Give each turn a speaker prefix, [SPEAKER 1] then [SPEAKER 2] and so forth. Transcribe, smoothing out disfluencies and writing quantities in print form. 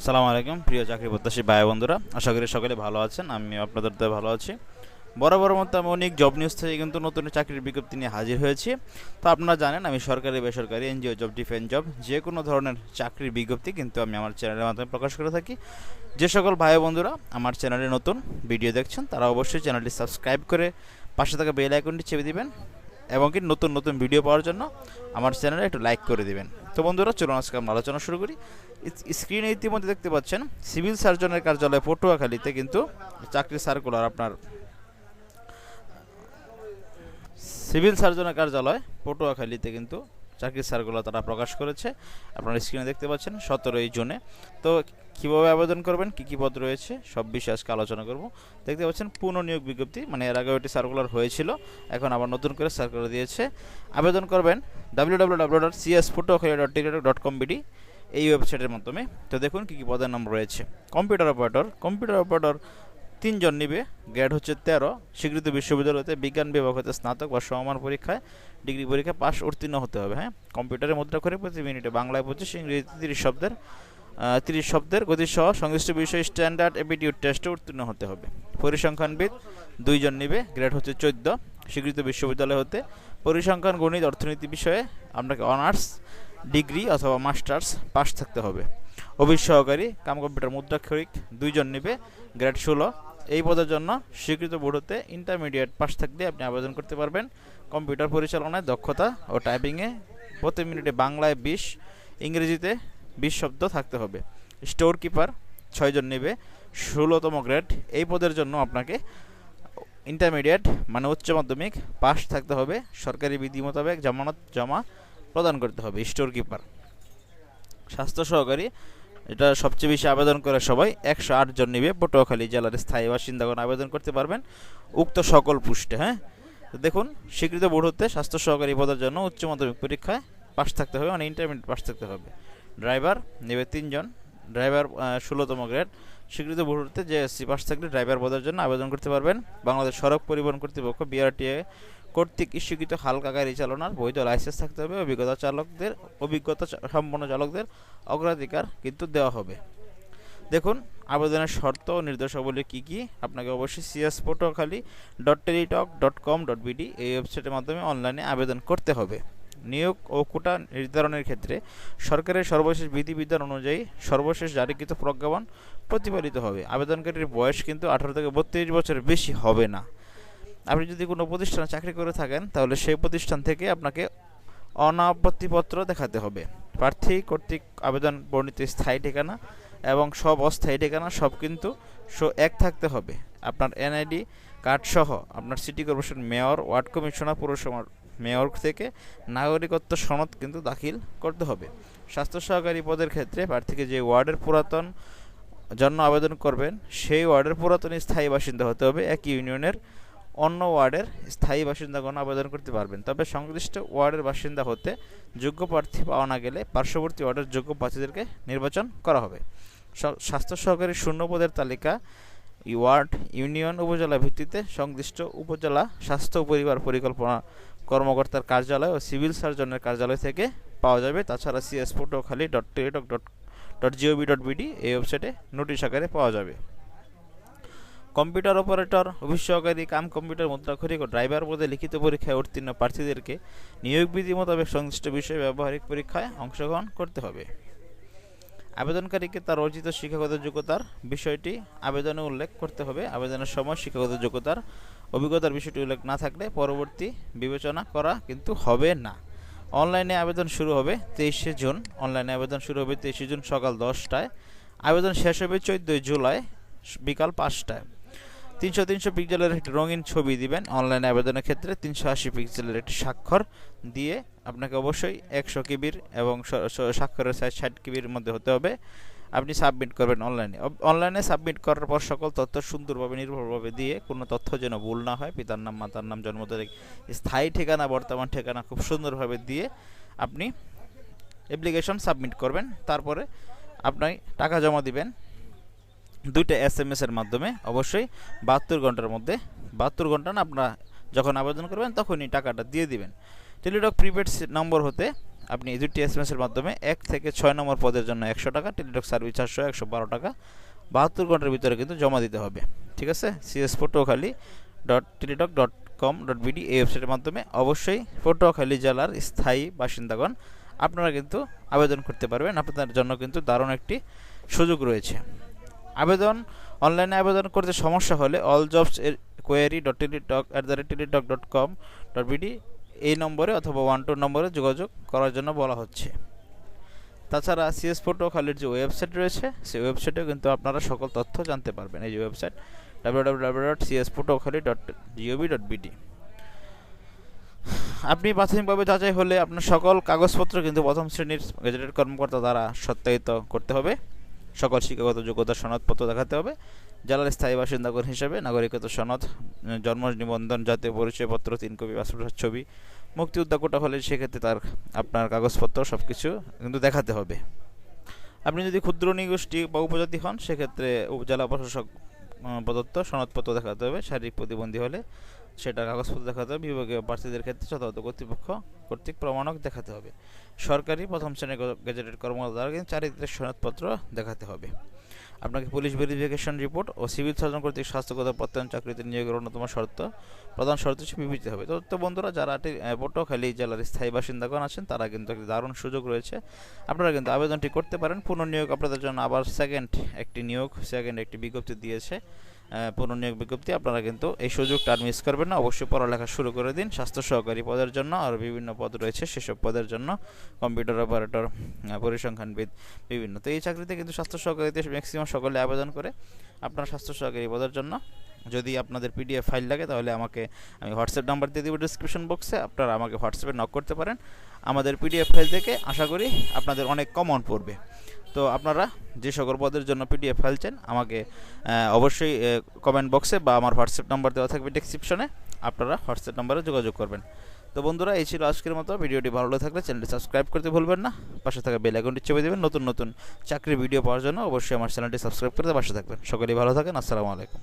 [SPEAKER 1] সালাম আলাইকুম প্রিয় চাকরি প্রত্যাশী ভাই বন্ধুরা, আশা করি সকলে ভালো আছেন। আমি আপনাদের দয়ে ভালো আছি। বরাবর মতো আমি অনেক জব নিউজ থেকে কিন্তু নতুন চাকরির বিজ্ঞপ্তি নিয়ে হাজির হয়েছি। তো আপনারা জানেন আমি সরকারি বেসরকারি এনজিও জব, ডিফেন্স জব, যে কোনো ধরনের চাকরির বিজ্ঞপ্তি কিন্তু আমি আমার চ্যানেলের মাধ্যমে প্রকাশ করে থাকি। যে সকল ভাই বন্ধুরা আমার চ্যানেলে নতুন ভিডিও দেখছেন তারা অবশ্যই চ্যানেলটি সাবস্ক্রাইব করে পাশে থাকা বেল আইকনটি চেপে দিবেন এবং কি নতুন নতুন ভিডিও পাওয়ার জন্য আমার চ্যানেলে একটু লাইক করে দিবেন। তো বন্ধুরা চলুন আজকে আমরা আলোচনা শুরু করি। স্ক্রিনে ইতিমধ্যে দেখতে পাচ্ছেন সিভিল সার্জনের কার্যালয় পটুয়াখালীতে কিন্তু চাকরি সার্কুলার আপনার সিভিল সার্জনের কার্যালয় পটুয়াখালীতে কিন্তু চাকরির সার্কুলার তারা প্রকাশ করেছে। আপনারা স্ক্রিনে দেখতে পাচ্ছেন 17ই জুনে। তো কীভাবে আবেদন করবেন, কী কী পদ রয়েছে, সব বিষয়ে আজকে আলোচনা করব। দেখতে পাচ্ছেন পুনঃনিয়োগ বিজ্ঞপ্তি, মানে এর আগেও এটি সার্কুলার হয়েছিল, এখন আবার নতুন করে সার্কুলার দিয়েছে। আবেদন করবেন www.cspotokhalli.tic.com.bd এই ওয়েবসাইটের মাধ্যমে। তো দেখুন কী কী পদের নাম রয়েছে। কম্পিউটার অপারেটর 3 জন নিবে, গ্রেড হচ্ছে 13, স্বীকৃত বিশ্ববিদ্যালয়তে বিজ্ঞান বিভাগ হতে স্নাতক বা সমমান পরীক্ষায় ডিগ্রি পরীক্ষা পাশ উত্তীর্ণ হতে হবে। হ্যাঁ, কম্পিউটারে মুদ্রা করে প্রতি মিনিটে বাংলায় 25, ইংরেজিতে 30 শব্দের গতিসহ সংশ্লিষ্ট বিষয় স্ট্যান্ডার্ড অ্যাপটিটিউড টেস্টে উত্তীর্ণ হতে হবে। পরিসংখ্যানবিদ 2 জন নিবে, গ্রেড হচ্ছে 14, স্বীকৃত বিশ্ববিদ্যালয় হতে পরিসংখ্যান, গণিত, অর্থনীতি বিষয়ে আপনাকে অনার্স ডিগ্রি অথবা মাস্টার্স পাস থাকতে হবে। অফিস সহকারী কম্পিউটার মুদ্রাক্ষরিক 2 জন নিবে, গ্রেড 16, এই পদের জন্য স্বীকৃত বোর্ড হতে ইন্টারমিডিয়েট পাস থাকলে আপনি আবেদন করতে পারবেন। কম্পিউটার পরিচালনায় দক্ষতা ও টাইপিংয়ে প্রতি মিনিটে বাংলায় 20, ইংরেজিতে 20 শব্দ থাকতে হবে। স্টোর কিপার 6 জন নেবে, 16তম গ্রেড, এই পদের জন্য আপনাকে ইন্টারমিডিয়েট মানে উচ্চ মাধ্যমিক পাস থাকতে হবে। সরকারি বিধি মোতাবেক জামানত জমা প্রদান করতে হবে। Store keeper. স্বাস্থ্য সহকারী, এটা সবচেয়ে বেশি আবেদন করে সবাই, 108 জন নিবে, পটুয়াখালী জেলার স্থায়ী বাসিন্দাগণ আবেদন করতে পারবেন উক্ত সকল পোস্টে। হ্যাঁ, দেখুন স্বীকৃত বোর্ড হতে স্বাস্থ্য সহকারী পদের জন্য উচ্চ মাধ্যমিক পরীক্ষায় পাস থাকতে হবে, মানে ইন্টারমিডিয়েট পাস থাকতে হবে। ড্রাইভার নেবে 3 জন, ড্রাইভার 16তম গ্রেড, স্বীকৃত বোর্ড হতে জেএসসি পাস থাকলে ড্রাইভার পদের জন্য আবেদন করতে পারবেন। বাংলাদেশ সড়ক পরিবহন কর্তৃপক্ষ বিআরটিএ কর্তৃক স্বীকৃত হালকা গাড়ি চালানোর বৈধ লাইসেন্স থাকতে হবে। অভিজ্ঞতা সম্পন্ন চালকদের অগ্রাধিকার কিন্তু দেওয়া হবে। দেখুন আবেদনের শর্ত ও নির্দেশাবলী কী কী। আপনাকে অবশ্যই cspotokhalli.teletalk.com.bd এই ওয়েবসাইটের মাধ্যমে অনলাইনে আবেদন করতে হবে। নিয়োগ ও কোটা নির্ধারণের ক্ষেত্রে সরকারের সর্বশেষ বিধিবিধান অনুযায়ী সর্বশেষ জারিকৃত প্রজ্ঞাপন প্রতিপালিত হবে। আবেদনকারীর বয়স কিন্তু 18 থেকে 32 বছরের বেশি হবে না। আপনি যদি কোনো প্রতিষ্ঠানে চাকরি করে থাকেন তাহলে সেই প্রতিষ্ঠান থেকে আপনাকে অনাপত্তিপত্র দেখাতে হবে। প্রার্থী কর্তৃক আবেদন বর্ণিত স্থায়ী ঠিকানা এবং সব অস্থায়ী ঠিকানা সব কিন্তু এক থাকতে হবে। আপনার এনআইডি কার্ড সহ আপনার city corporation mayor, ward commissioner, পৌরসভার মেয়র থেকে নাগরিকত্ব সনদ কিন্তু দাখিল করতে হবে। স্বাস্থ্য সহকারী পদের ক্ষেত্রে প্রার্থীকে যে ওয়ার্ডের পুরাতন জন্য আবেদন করবেন সেই ওয়ার্ডের পুরাতন স্থায়ী বাসিন্দা হতে হবে। একই ইউনিয়নের অন্য ওয়ার্ডের স্থায়ী বাসিন্দাগণ আবেদন করতে পারবেন, তবে সংশ্লিষ্ট ওয়ার্ডের বাসিন্দা হতে যোগ্য প্রার্থী পাওয়া না গেলে পার্শ্ববর্তী ওয়ার্ডের যোগ্য প্রার্থীদেরকে নির্বাচন করা হবে। স্বাস্থ্য সহকারী শূন্য পদের তালিকা ওয়ার্ড, ইউনিয়ন, উপজেলা ভিত্তিতে সংশ্লিষ্ট উপজেলা স্বাস্থ্য ও পরিবার পরিকল্পনা কর্মকর্তার কার্যালয় ও সিভিল সার্জনের কার্যালয় থেকে পাওয়া যাবে। তাছাড়া cspotokhalli.teletalk.gov.bd এই ওয়েবসাইটে নোটিশ আকারে পাওয়া যাবে। কম্পিউটার অপারেটর, অফিস সহকারী কম্পিউটার মুদ্রাক্ষরিক ও ড্রাইভার পদে লিখিত পরীক্ষায় উত্তীর্ণ প্রার্থীদেরকে নিয়োগ বিধি মোতাবেক সংশ্লিষ্ট বিষয়ে ব্যবহারিক পরীক্ষায় অংশগ্রহণ করতে হবে। আবেদনকারীকে তার অর্জিত শিক্ষাগত যোগ্যতার বিষয়টি আবেদনে উল্লেখ করতে হবে। আবেদনের সময় শিক্ষাগত যোগ্যতার অভিজ্ঞতার বিষয়টি উল্লেখ না থাকলে পরবর্তী বিবেচনা করা কিন্তু হবে না। অনলাইনে আবেদন শুরু হবে 23শে জুন। অনলাইনে আবেদন শুরু হবে 23শে জুন সকাল 10টায়। আবেদন শেষ হবে 14ই জুলাই বিকাল 5টায়। 300 পিক্সেলের একটি রঙিন ছবি দিবেন। অনলাইন আবেদনের ক্ষেত্রে 380 পিক্সেলের একটি স্বাক্ষর দিয়ে আপনাকে অবশ্যই 100 কেবির এবং স্বাক্ষরের সাইজ 60 কেবির মধ্যে হতে হবে। আপনি সাবমিট করবেন অনলাইনে সাবমিট করার পর সকল তথ্য সুন্দরভাবে নির্ভরভাবে দিয়ে কোনো তথ্য যেন ভুল না হয়, পিতার নাম, মাতার নাম, জন্ম তারিখ, স্থায়ী ঠিকানা, বর্তমান ঠিকানা খুব সুন্দরভাবে দিয়ে আপনি অ্যাপ্লিকেশন সাবমিট করবেন। তারপরে আপনি টাকা জমা দিবেন 2টা SMS এর মাধ্যমে, অবশ্যই 72 ঘন্টার মধ্যে। 72 ঘন্টা না, আপনারা যখন আবেদন করবেন তখনই টাকাটা দিয়ে দিবেন। টেলিটক প্রিপেড নম্বর হতে আপনি এই দুটি SMS এর মাধ্যমে 1 থেকে 6 নম্বর পদের জন্য 100 টাকা, টেলিটক সার্ভিস চার্জ 112 টাকা 72 ঘন্টার ভিতরে কিন্তু জমা দিতে হবে। ঠিক আছে, cs.পটুয়াখালী.teletalk.com.bd এই ওয়েবসাইটের মাধ্যমে অবশ্যই পটুয়াখালী জেলার স্থায়ী বাসিন্দাগণ আপনারা কিন্তু আবেদন করতে পারবেন। আপনাদের জন্য কিন্তু দারুণ একটি সুযোগ রয়েছে। অনলাইনে আবেদন করতে সমস্যা হলে alljobs@teletalk@teletalk.com.bd এই নম্বরে অথবা 12 নম্বরে যোগাযোগ করার জন্য বলা হচ্ছে। তাছাড়া সিএস পটুয়াখালীর যে ওয়েবসাইট রয়েছে সেই ওয়েবসাইটেও কিন্তু আপনারা সকল তথ্য জানতে পারবেন। এই যে ওয়েবসাইট www.cspotokali.gov.bd। আপনি প্রাথমিকভাবে যাচাই হলে আপনার সকল কাগজপত্র কিন্তু প্রথম শ্রেণীর গেজেটেড কর্মকর্তা দ্বারা সত্যায়িত করতে হবে। সকল শিক্ষাগত যোগ্যতার সনদপত্র দেখাতে হবে। জেলার স্থায়ী বাসিন্দাগণ হিসেবে নাগরিকত্ব সনদ, জন্ম নিবন্ধন, জাতীয় পরিচয়পত্র, 3 কপি পাসপোর্ট ছবি, মুক্তিযোদ্ধা কোটা হলে সেক্ষেত্রে আপনার কাগজপত্র সব কিছু কিন্তু দেখাতে হবে। আপনি যদি ক্ষুদ্র নৃগোষ্ঠী বা উপজাতি হন সেক্ষেত্রে উপজেলা প্রশাসক প্রদত্ত সনদপত্র দেখাতে হবে। শারীরিক প্রতিবন্ধী হলে সেটা কাগজপত্র দেখাতে হবে। বিভাগীয় প্রার্থীদের ক্ষেত্রে যথাযথ কর্তৃপক্ষ কর্তৃক প্রমাণক দেখাতে হবে। সরকারি প্রথম শ্রেণীর গেজেটেড কর্মকর্তা দ্বারা কিন্তু চারিত্রিক সনদপত্র দেখাতে হবে। আপনাকে পুলিশ ভেরিফিকেশন রিপোর্ট ও সিভিল সার্জন কর্তৃক স্বাস্থ্যগত প্রত্যয়ন চাকরিতে নিয়োগের অন্যতম প্রধান শর্ত হিসেবে বিবেচিত হবে। তো বন্ধুরা, যারা পটুয়াখালী জেলার স্থায়ী বাসিন্দাগণ আছেন তারা কিন্তু একটি দারুণ সুযোগ রয়েছে। আপনারা কিন্তু আবেদনটি করতে পারেন। পুনর্নিয়োগ আপনাদের জন্য আবার সেকেন্ড একটি বিজ্ঞপ্তি দিয়েছে, পুনর্নিয়োগ বিজ্ঞপ্তি। আপনারা কিন্তু এই সুযোগটা আর মিস করবেন না। অবশ্যই পড়ালেখা শুরু করে দিন। স্বাস্থ্য সহকারী পদের জন্য আর বিভিন্ন পদ রয়েছে, সেসব পদের জন্য কম্পিউটার অপারেটর, পরিসংখ্যানবিদ বিভিন্ন। তো এই চাকরিতে কিন্তু স্বাস্থ্য সহকারীতে ম্যাক্সিমাম সকলে আবেদন করে। আপনার স্বাস্থ্য সহকারী পদের জন্য যদি আপনাদের PDF ফাইল লাগে তাহলে আমি হোয়াটসঅ্যাপ নাম্বার দিয়ে দেবো ডিসক্রিপশন বক্সে। আপনারা আমাকে হোয়াটসঅ্যাপে নক করতে পারেন। আমাদের PDF ফাইল থেকে আশা করি আপনাদের অনেক কমন পড়বে। তো আপনারা যে সকল পদের জন্য PDF ফাইল চান আমাকে অবশ্যই কমেন্ট বক্সে বা আমার হোয়াটসঅ্যাপ নাম্বার দেওয়া থাকবে ডেসক্রিপশনে, আপনারা হোয়াটসঅ্যাপ নাম্বারে যোগাযোগ করবেন। তো বন্ধুরা, এই ছিল আজকের মতো। ভিডিওটি ভালো লাগলে চ্যানেলটি সাবস্ক্রাইব করতে ভুলবেন না। পাশে থাকা বেল আইকনটি চেপে দেবেন। নতুন চাকরির ভিডিও পাওয়ার জন্য অবশ্যই আমার চ্যানেলটি সাবস্ক্রাইব করতে পাশে থাকবেন। সকলেই ভালো থাকেন। আসসালামু আলাইকুম।